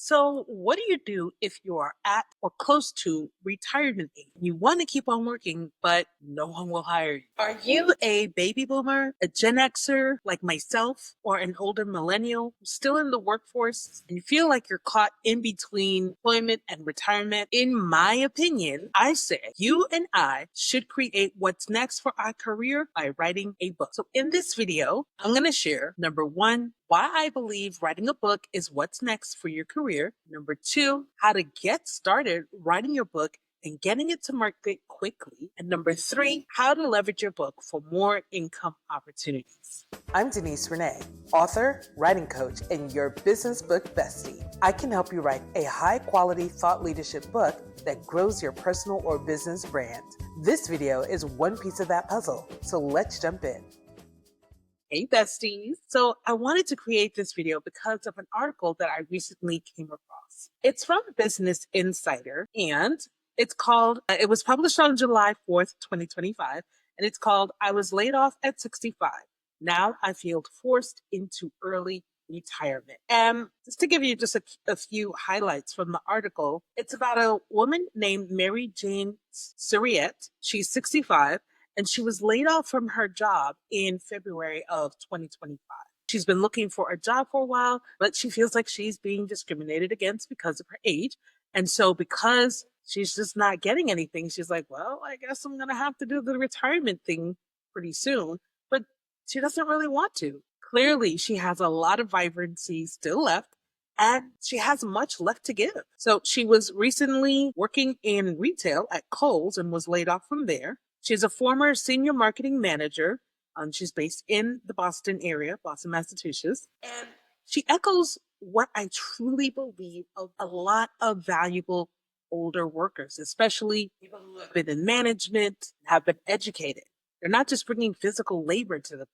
So, what do you do if you are at or close to retirement age? You want to keep on working, but no one will hire you. Are you a baby boomer, a Gen Xer like myself, or an older millennial still in the workforce and you feel like you're caught in between employment and retirement? In my opinion, I say you and I should create what's next for our career by writing a book. So, in this video, I'm going to share number one, why I believe writing a book is what's next for your career. Number two, how to get started writing your book and getting it to market quickly. And number three, how to leverage your book for more income opportunities. I'm Denise Renee, author, writing coach, and your business book bestie. I can help you write a high-quality thought leadership book that grows your personal or business brand. This video is one piece of that puzzle, so let's jump in. Hey besties. So I wanted to create this video because of an article that I recently came across. It's from Business Insider and it was published on July 4th, 2025, and it's called, I Was Laid Off at 65. Now I feel forced into early retirement. And just to give you just a few highlights from the article, it's about a woman named Mary Jane Surriette. She's 65. And she was laid off from her job in February of 2025. She's been looking for a job for a while, but she feels like she's being discriminated against because of her age. And so because she's just not getting anything, she's like, well, I guess I'm going to have to do the retirement thing pretty soon. But she doesn't really want to. Clearly, she has a lot of vibrancy still left, and she has much left to give. So she was recently working in retail at Kohl's and was laid off from there. She's a former senior marketing manager. She's based in the Boston area, Boston, Massachusetts. And she echoes what I truly believe a lot of valuable older workers, especially people who have been in management, have been educated. They're not just bringing physical labor to the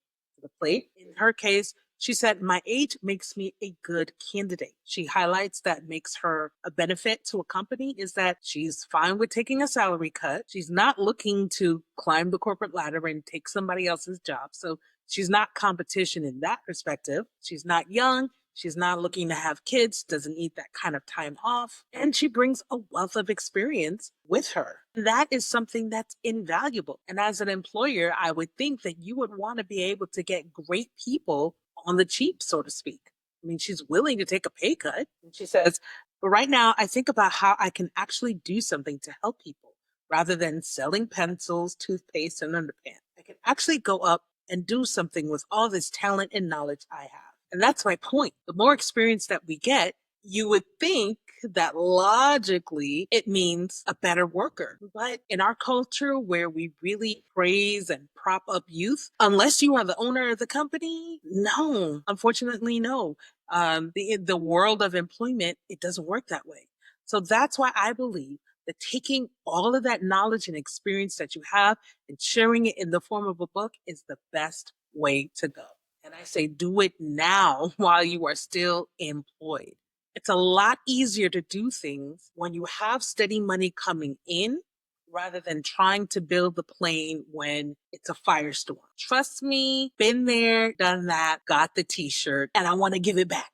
plate. In her case, she said, my age makes me a good candidate. She highlights that makes her a benefit to a company is that she's fine with taking a salary cut. She's not looking to climb the corporate ladder and take somebody else's job. So she's not competition in that perspective. She's not young. She's not looking to have kids, doesn't need that kind of time off. And she brings a wealth of experience with her. That is something that's invaluable. And as an employer, I would think that you would want to be able to get great people on the cheap, so to speak. I mean, she's willing to take a pay cut. And she says, but right now I think about how I can actually do something to help people rather than selling pencils, toothpaste, and underpants. I can actually go up and do something with all this talent and knowledge I have. And that's my point. The more experience that we get, you would think that logically it means a better worker. But in our culture where we really praise and prop up youth, unless you are the owner of the company, no, unfortunately, no. The world of employment, it doesn't work that way. So that's why I believe that taking all of that knowledge and experience that you have and sharing it in the form of a book is the best way to go. And I say, do it now while you are still employed. It's a lot easier to do things when you have steady money coming in rather than trying to build the plane when it's a firestorm. Trust me, been there, done that, got the t-shirt, and I want to give it back.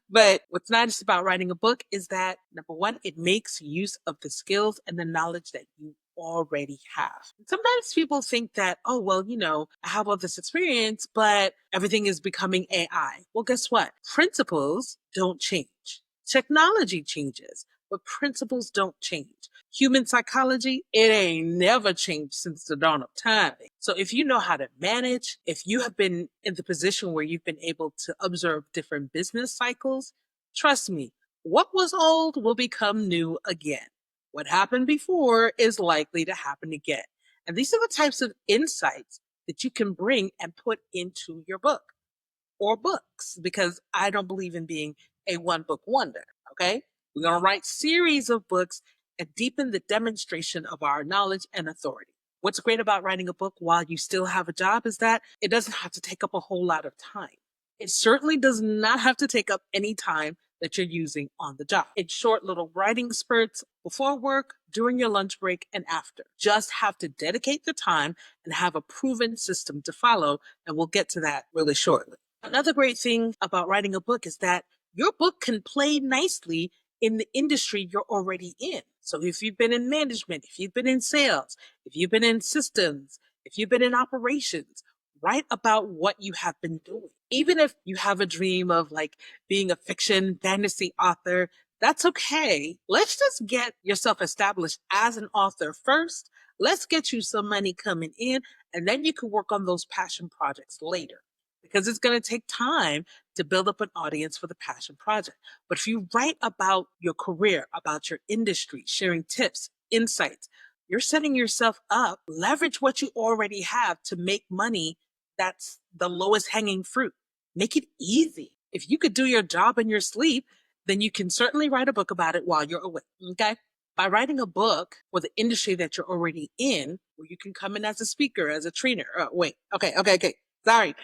But what's nice about writing a book is that, number one, it makes use of the skills and the knowledge that you already have. Sometimes people think that, oh, well, I have all this experience, but everything is becoming AI. Well, guess what? Principles don't change. Technology changes, but principles don't change. Human psychology, it ain't never changed since the dawn of time. So if you know how to manage, if you have been in the position where you've been able to observe different business cycles, trust me, what was old will become new again. What happened before is likely to happen again. And these are the types of insights that you can bring and put into your book or books, because I don't believe in being a one book wonder. Okay. We're going to write series of books and deepen the demonstration of our knowledge and authority. What's great about writing a book while you still have a job is that it doesn't have to take up a whole lot of time. It certainly does not have to take up any time that you're using on the job. It's short little writing spurts before work, during your lunch break, and after. Just have to dedicate the time and have a proven system to follow, and we'll get to that really shortly. Another great thing about writing a book is that your book can play nicely in the industry you're already in. So if you've been in management, if you've been in sales, if you've been in systems, if you've been in operations, write about what you have been doing. Even if you have a dream of like being a fiction fantasy author, that's okay. Let's just get yourself established as an author first. Let's get you some money coming in, and then you can work on those passion projects later, because it's going to take time to build up an audience for the passion project. But if you write about your career, about your industry, sharing tips, insights, you're setting yourself up. Leverage what you already have to make money. That's the lowest hanging fruit. Make it easy. If you could do your job in your sleep, then you can certainly write a book about it while you're awake. Okay. By writing a book for the industry that you're already in, where you can come in as a speaker, as a trainer. Okay. Sorry.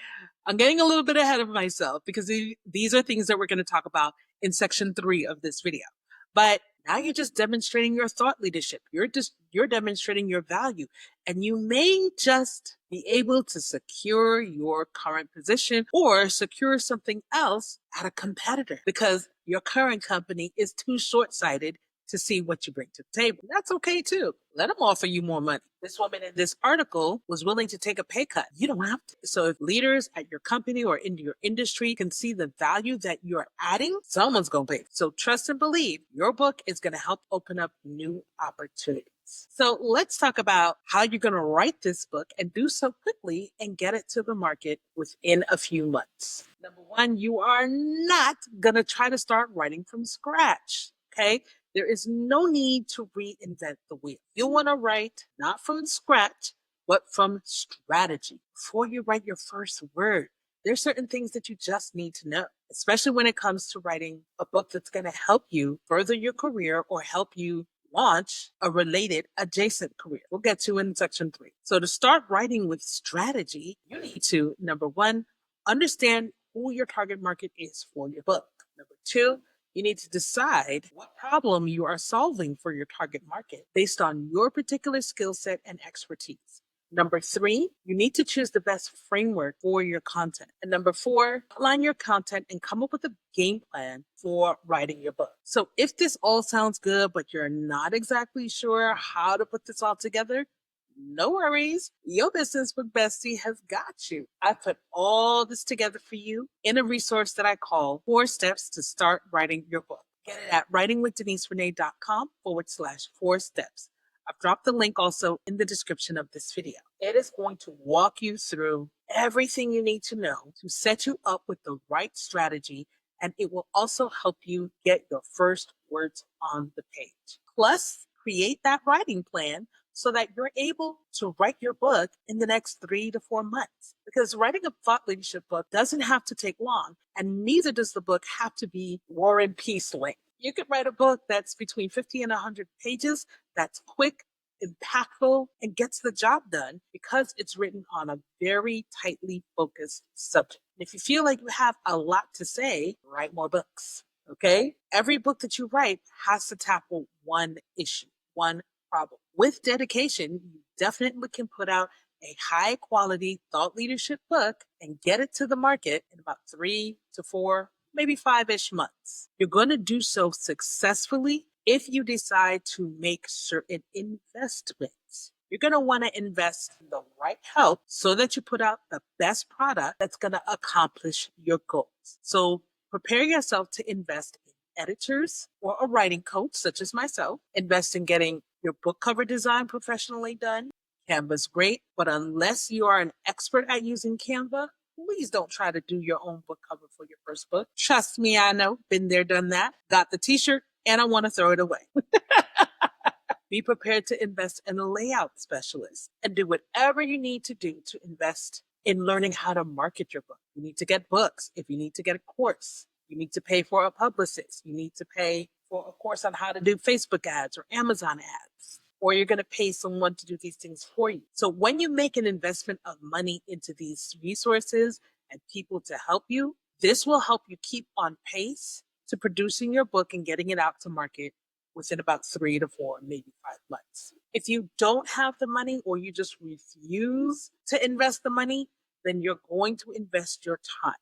I'm getting a little bit ahead of myself because these are things that we're going to talk about in section 3 of this video. But now you're just demonstrating your thought leadership. You're demonstrating your value, and you may just be able to secure your current position or secure something else at a competitor because your current company is too short-sighted to see what you bring to the table. That's okay too. Let them offer you more money. This woman in this article was willing to take a pay cut. You don't have to. So if leaders at your company or in your industry can see the value that you're adding, someone's going to pay. So trust and believe your book is going to help open up new opportunities. So let's talk about how you're going to write this book and do so quickly and get it to the market within a few months. Number one, you are not going to try to start writing from scratch. Okay. There is no need to reinvent the wheel. You want to write not from scratch, but from strategy. Before you write your first word, there's certain things that you just need to know, especially when it comes to writing a book that's going to help you further your career or help you launch a related adjacent career. We'll get to in section 3. So to start writing with strategy, you need to, number one, understand who your target market is for your book. Number two, you need to decide what problem you are solving for your target market based on your particular skill set and expertise. Number 3, you need to choose the best framework for your content. And number 4, outline your content and come up with a game plan for writing your book. So if this all sounds good, but you're not exactly sure how to put this all together, no worries. Your Business Book Bestie has got you. I put all this together for you in a resource that I call 4 Steps to Start Writing Your Book. Get it at writingwithdeniserenee.com/4 steps. I've dropped the link also in the description of this video. It is going to walk you through everything you need to know to set you up with the right strategy, and it will also help you get your first words on the page. Plus, create that writing plan so that you're able to write your book in the next 3 to 4 months. Because writing a thought leadership book doesn't have to take long, and neither does the book have to be War and Peace length. You could write a book that's between 50 and 100 pages, that's quick, impactful, and gets the job done because it's written on a very tightly focused subject. If you feel like you have a lot to say, write more books. Okay? Every book that you write has to tackle one issue, one problem. With dedication, you definitely can put out a high quality thought leadership book and get it to the market in about 3 to 4, maybe 5-ish months. You're going to do so successfully if you decide to make certain investments. You're going to want to invest in the right help so that you put out the best product that's going to accomplish your goals. So prepare yourself to invest in editors or a writing coach, such as myself. Invest in getting your book cover design professionally done. Canva's great, but unless you are an expert at using Canva, please don't try to do your own book cover for your first book. Trust me, I know. Been there, done that. Got the t-shirt, and I want to throw it away. Be prepared to invest in a layout specialist and do whatever you need to do to invest in learning how to market your book. You need to get books. If you need to get a course, you need to pay for a publicist. You need to pay for a course on how to do Facebook ads or Amazon ads, or you're going to pay someone to do these things for you. So when you make an investment of money into these resources and people to help you, this will help you keep on pace to producing your book and getting it out to market within about 3 to 4, maybe 5 months. If you don't have the money or you just refuse to invest the money, then you're going to invest your time.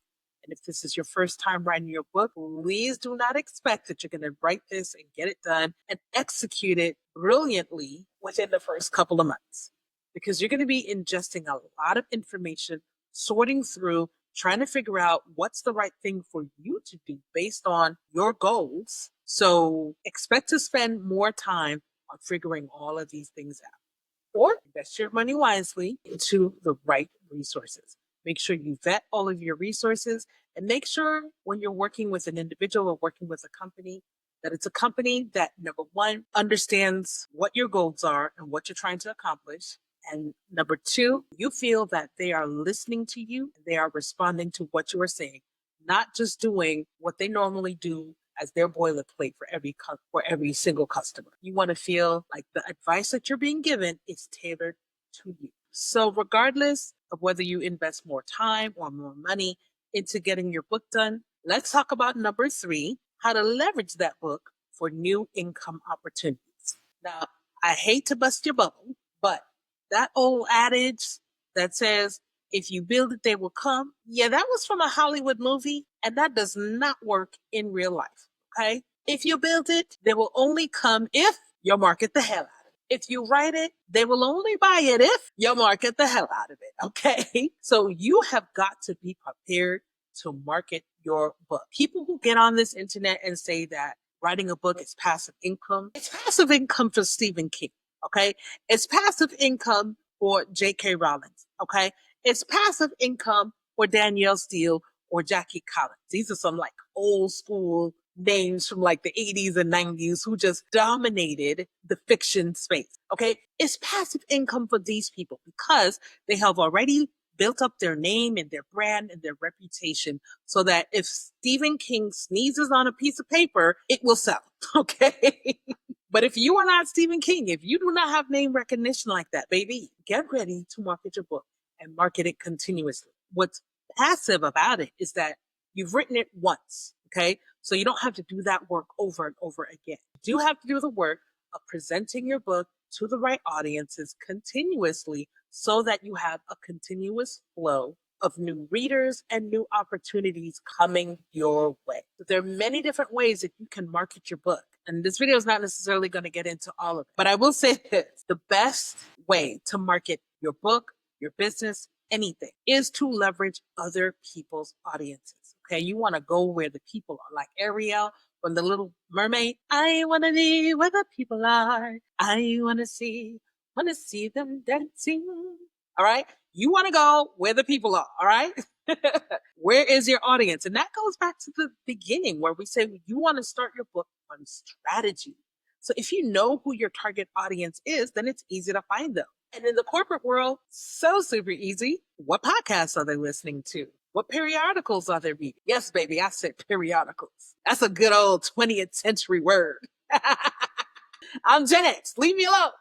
And if this is your first time writing your book, please do not expect that you're going to write this and get it done and execute it brilliantly within the first couple of months. Because you're going to be ingesting a lot of information, sorting through, trying to figure out what's the right thing for you to do based on your goals. So expect to spend more time on figuring all of these things out. Or invest your money wisely into the right resources. Make sure you vet all of your resources and make sure when you're working with an individual or working with a company that it's a company that, number one, understands what your goals are and what you're trying to accomplish. And number two, you feel that they are listening to you, they are responding to what you are saying, not just doing what they normally do as their boilerplate for every single customer. You want to feel like the advice that you're being given is tailored to you. So regardless of whether you invest more time or more money into getting your book done, let's talk about number three, how to leverage that book for new income opportunities. Now, I hate to bust your bubble, but that old adage that says, if you build it, they will come. Yeah, that was from a Hollywood movie, and that does not work in real life. Okay? If you build it, they will only come if you market the hell out of it. If you write it, they will only buy it if you market the hell out of it. Okay? So you have got to be prepared to market your book. People who get on this internet and say that writing a book is passive income, it's passive income for Stephen King. Okay? It's passive income for J.K. Rowling. Okay? It's passive income for Danielle Steele or Jackie Collins. These are some like old school names from like the 80s and 90s who just dominated the fiction space. Okay. It's passive income for these people because they have already built up their name and their brand and their reputation so that if Stephen King sneezes on a piece of paper, it will sell. Okay. But if you are not Stephen King, if you do not have name recognition like that, baby, get ready to market your book and market it continuously. What's passive about it is that you've written it once, okay? So you don't have to do that work over and over again. You do have to do the work of presenting your book to the right audiences continuously so that you have a continuous flow of new readers and new opportunities coming your way. But there are many different ways that you can market your book. And this video is not necessarily going to get into all of it, but I will say this, the best way to market your book, your business, anything is to leverage other people's audiences. Okay. You want to go where the people are, like Ariel from The Little Mermaid. I want to be where the people are. I want to see them dancing. All right. You want to go where the people are. All right. Where is your audience? And that goes back to the beginning where we say you want to start your book on strategy. So if you know who your target audience is, then it's easy to find them. And in the corporate world, so super easy. What podcasts are they listening to? What periodicals are they reading? Yes, baby, I said periodicals. That's a good old 20th century word. I'm Gen X. Leave me alone.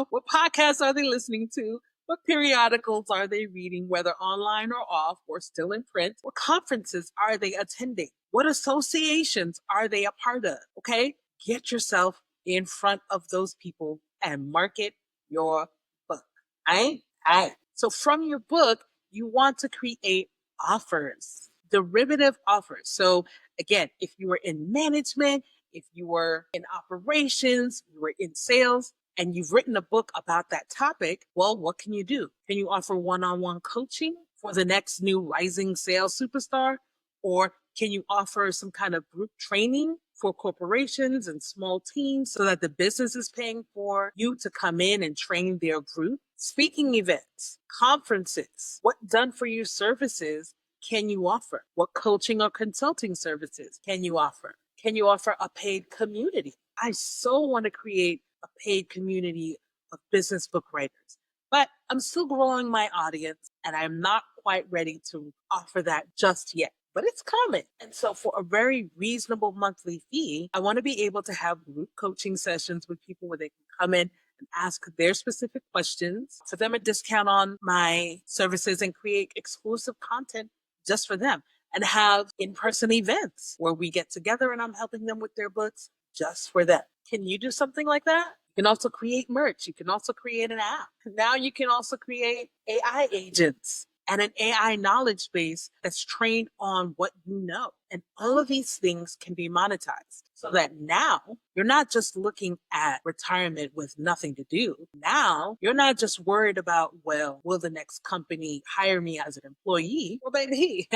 What podcasts are they listening to? What periodicals are they reading, whether online or off or still in print? What conferences are they attending? What associations are they a part of? Okay? Get yourself in front of those people and market your book. All right. So from your book, you want to create offers, derivative offers. So again, if you were in management, if you were in operations, you were in sales, and you've written a book about that topic, well, what can you do? Can you offer one-on-one coaching for the next new rising sales superstar? Or can you offer some kind of group training for corporations and small teams so that the business is paying for you to come in and train their group? Speaking events, conferences, what done for you services can you offer? What coaching or consulting services can you offer? Can you offer a paid community? I so want to create a paid community of business book writers, but I'm still growing my audience and I'm not quite ready to offer that just yet. But it's coming. And so for a very reasonable monthly fee, I want to be able to have group coaching sessions with people where they can come in and ask their specific questions, for them a discount on my services and create exclusive content just for them, and have in-person events where we get together and I'm helping them with their books just for them. Can you do something like that? You can also create merch. You can also create an app. Now you can also create AI agents and an AI knowledge base that's trained on what you know. And all of these things can be monetized so that now you're not just looking at retirement with nothing to do. Now you're not just worried about, well, will the next company hire me as an employee? Well, baby,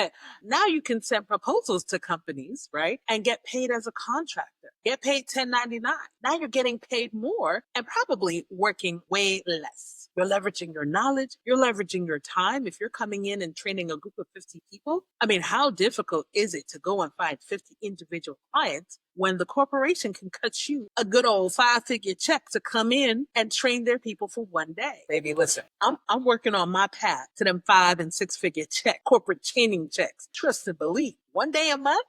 now you can send proposals to companies, right? And get paid as a contractor, get paid 1099. Now you're getting paid more and probably working way less. You're leveraging your knowledge. You're leveraging your time. If you're coming in and training a group of 50 people, I mean, how difficult is it to go and find 50 individual clients when the corporation can cut you a good old 5-figure check to come in and train their people for one day? Baby, listen, I'm working on my path to them 5 and 6-figure check, corporate training checks. Trust and believe. One day a month?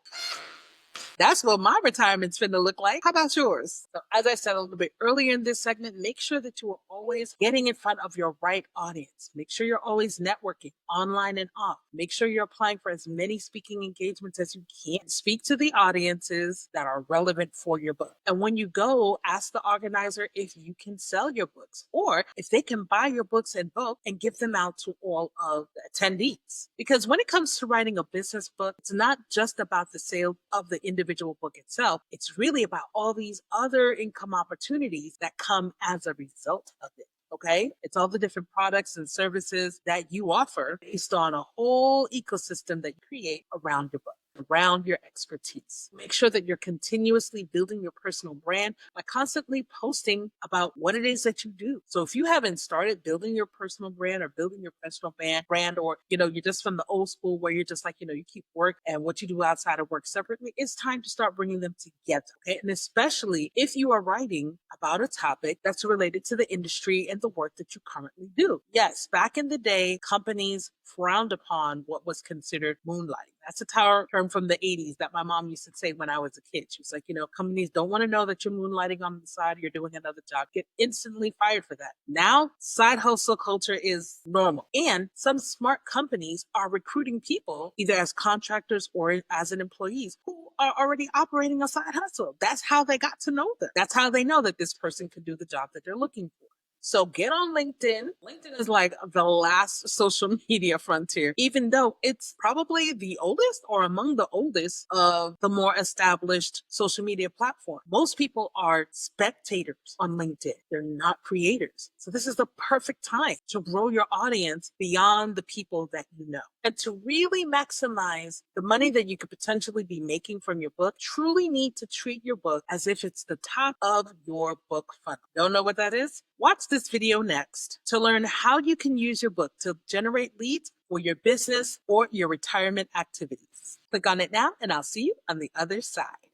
That's what my retirement's finna look like. How about yours? So as I said a little bit earlier in this segment, make sure that you are always getting in front of your right audience. Make sure you're always networking online and off. Make sure you're applying for as many speaking engagements as you can. Speak to the audiences that are relevant for your book. And when you go, ask the organizer if you can sell your books or if they can buy your books in bulk and give them out to all of the attendees. Because when it comes to writing a business book, it's not just about the sale of the individual book itself. It's really about all these other income opportunities that come as a result of it. Okay. It's all the different products and services that you offer based on a whole ecosystem that you create around your book, around your expertise. Make sure that you're continuously building your personal brand by constantly posting about what it is that you do. So if you haven't started building your personal brand or building your personal brand, or, you're just from the old school where you're just like, you keep work and what you do outside of work separately, it's time to start bringing them together. Okay. And especially if you are writing about a topic that's related to the industry and the work that you currently do. Yes, back in the day, companies frowned upon what was considered moonlighting. That's a term from the 80s that my mom used to say when I was a kid. She was like, companies don't want to know that you're moonlighting on the side, you're doing another job. Get instantly fired for that. Now, side hustle culture is normal. And some smart companies are recruiting people either as contractors or as an employees who are already operating a side hustle. That's how they got to know them. That's how they know that this person could do the job that they're looking for. So get on LinkedIn. LinkedIn is like the last social media frontier, even though it's probably the oldest or among the oldest of the more established social media platform. Most people are spectators on LinkedIn. They're not creators. So this is the perfect time to grow your audience beyond the people that you know. And to really maximize the money that you could potentially be making from your book, truly need to treat your book as if it's the top of your book funnel. Don't know what that is? Watch this video next to learn how you can use your book to generate leads for your business or your retirement activities. Click on it now and I'll see you on the other side.